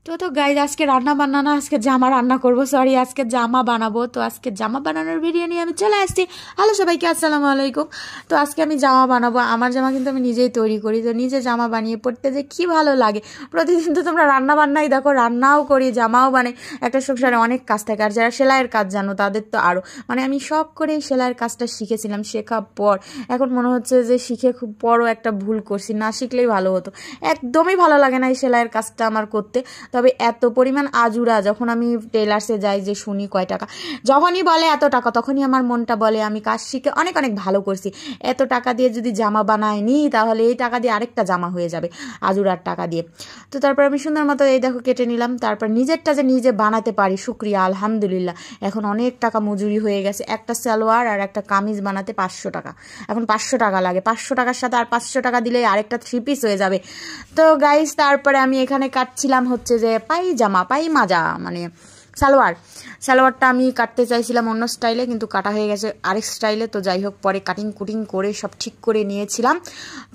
তো গাইজ আজকে রান্না বান্না না, আজকে জামা রান্না করবো, সরি আজকে জামা বানাবো। তো আজকে জামা বানানোর ভিডিও নিয়ে আমি চলে আসছি। হ্যালো সবাইকে, আসসালামু আলাইকুম। তো আজকে আমি জামা বানাবো। আমার জামা কিন্তু আমি নিজেই তৈরি করি, তো নিজে জামা বানিয়ে পড়তে যে কি ভালো লাগে। প্রতিদিন তো তোমরা রান্না বান্নাই দেখো, রান্নাও করি, জামাও বানাই। একটা সংসারে অনেক কাজ থাকে, আর যারা সেলাইয়ের কাজ জানো তাদের তো আরও, মানে আমি শখ করে সেলাইয়ের কাজটা শিখেছিলাম। শেখার পর এখন মনে হচ্ছে যে শিখে খুব বড় একটা ভুল করছি, না শিখলেই ভালো হতো। একদমই ভালো লাগে না এই সেলাইয়ের কাজটা আমার করতে। তবে এত পরিমাণ আজুরা, যখন আমি টেলার্সে যাই যে শুনি কয় টাকা, যখনই বলে এত টাকা, তখনই আমার মনটা বলে আমি কাজ শিখে অনেক অনেক ভালো করছি। এত টাকা দিয়ে যদি জামা বানায়নি, তাহলে এই টাকা দিয়ে আরেকটা জামা হয়ে যাবে আজুরার টাকা দিয়ে। তো তারপর আমি সুন্দর মতো এই দেখো কেটে নিলাম। তারপর নিজেরটা যে নিজে বানাতে পারি, শুক্রিয়া আলহামদুলিল্লাহ। এখন অনেক টাকা মজুরি হয়ে গেছে। একটা সালোয়ার আর একটা কামিজ বানাতে 500 টাকা, এখন 500 টাকা লাগে। 500 টাকার সাথে আর 500 টাকা দিলে আরেকটা 3 পিস হয়ে যাবে। তো গাইস তারপরে আমি এখানে কাটছিলাম হচ্ছে যে পাইমাজা, মানে সালোয়ারটা আমি কাটতে চাইছিলাম অন্য স্টাইলে, কিন্তু কাটা হয়ে গেছে আরেক স্টাইলে। তো যাই হোক, পরে কাটিং কুটিং করে সব ঠিক করে নিয়েছিলাম।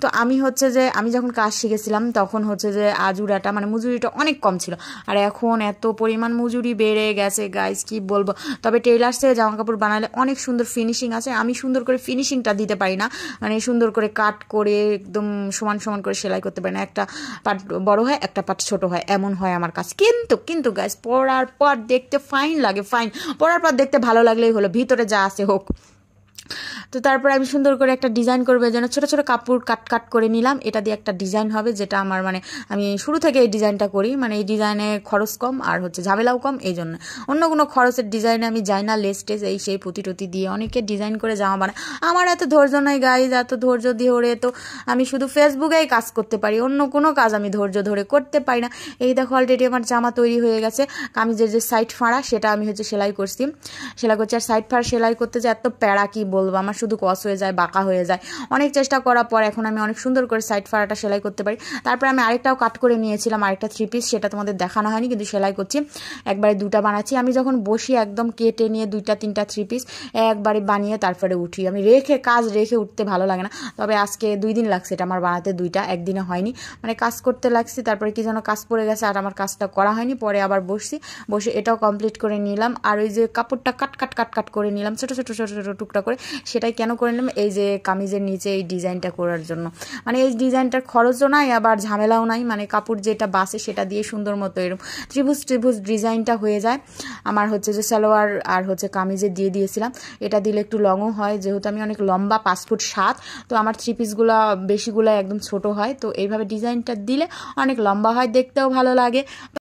তো আমি হচ্ছে যে আমি যখন কাজ শিখেছিলাম তখন হচ্ছে যে আজুরাটা, মানে মজুরিটা অনেক কম ছিল, আর এখন এত পরিমাণ মজুরি বেড়ে গেছে গাইস, কি বলবো। তবে টেইলার্সে জামা কাপড় বানালে অনেক সুন্দর ফিনিশিং আছে। আমি সুন্দর করে ফিনিশিংটা দিতে পারি না, মানে সুন্দর করে কাট করে একদম সমান সমান করে সেলাই করতে পারি না। একটা পার্ট বড় হয়, একটা পার্ট ছোট হয়, এমন হয় আমার কাজ। কিন্তু গাইস পরার পর দেখতে ফাইন লাগে, ফাইন। পরার পর দেখতে ভালো লাগলেই হলো, ভিতরে যা আছে হোক। তো তারপর আমি সুন্দর করে একটা ডিজাইন করবো, যেন ছোট ছোট কাপড় কাট করে নিলাম। এটা দিয়ে একটা ডিজাইন হবে, যেটা আমার মানে আমি শুরু থেকে এই ডিজাইনটা করি, মানে এই ডিজাইনে খরচ কম আর হচ্ছে ঝামেলাও কম। এই জন্য অন্য কোনো খরচের ডিজাইনে আমি যাই না। লেস টেস এই সেই পুঁতি টুতি দিয়ে অনেকে ডিজাইন করে জামা বানায়। আমার এত ধৈর্য নয় গাইজ, এত ধৈর্য ধরে তো আমি শুধু ফেসবুকেই কাজ করতে পারি, অন্য কোনো কাজ আমি ধৈর্য ধরে করতে পারি না। এই দেখো অলরেডি আমার জামা তৈরি হয়ে গেছে। কামিজের যে সাইড ফাড়া সেটা আমি হচ্ছে সেলাই করছি, আর সাইড ফাড়া সেলাই করতে যে এত প্যারা কি বলবো, আমার শুধু কস হয়ে যায়, বাঁকা হয়ে যায়। অনেক চেষ্টা করার পর এখন আমি অনেক সুন্দর করে সাইড ফাড়াটা সেলাই করতে পারি। তারপর আমি আরেকটাও কাট করে নিয়েছিলাম, আরেকটা 3 পিস, সেটা তোমাদের দেখানো হয়নি, কিন্তু সেলাই করছি। একবারে 2টা বানাচ্ছি। আমি যখন বসি একদম কেটে নিয়ে 2টা 3টা 3 পিস একবারে বানিয়ে তারপরে উঠি। আমি কাজ রেখে উঠতে ভালো লাগে না। তবে আজকে 2 দিন লাগছে এটা আমার বানাতে, 2টা একদিনে হয়নি, মানে কাজ করতে লাগছি। তারপরে কি যেন কাজ পড়ে গেছে আর আমার কাজটা করা হয়নি। পরে আবার বসে এটাও কমপ্লিট করে নিলাম। আর ওই যে কাপড়টা কাট করে নিলাম ছোট ছোট ছোট ছোট টুকরা করে। সেটাই কেন করে নিলাম, এই যে কামিজের নিচে এই ডিজাইনটা করার জন্য। মানে এই ডিজাইনটার খরচও নাই, আবার ঝামেলাও নাই, মানে কাপড় যেটা বাসে সেটা দিয়ে সুন্দর মতো এরকম ত্রিভুজ ডিজাইনটা হয়ে যায়। আমার হচ্ছে যে সালোয়ার আর হচ্ছে কামিজে দিয়ে দিয়েছিলাম। এটা দিলে একটু লংও হয়, যেহেতু আমি অনেক লম্বা, 5 ফুট 7, তো আমার 3 পিসগুলো বেশিগুলো একদম ছোট হয়। তো এইভাবে ডিজাইনটা দিলে অনেক লম্বা হয়, দেখতেও ভালো লাগে।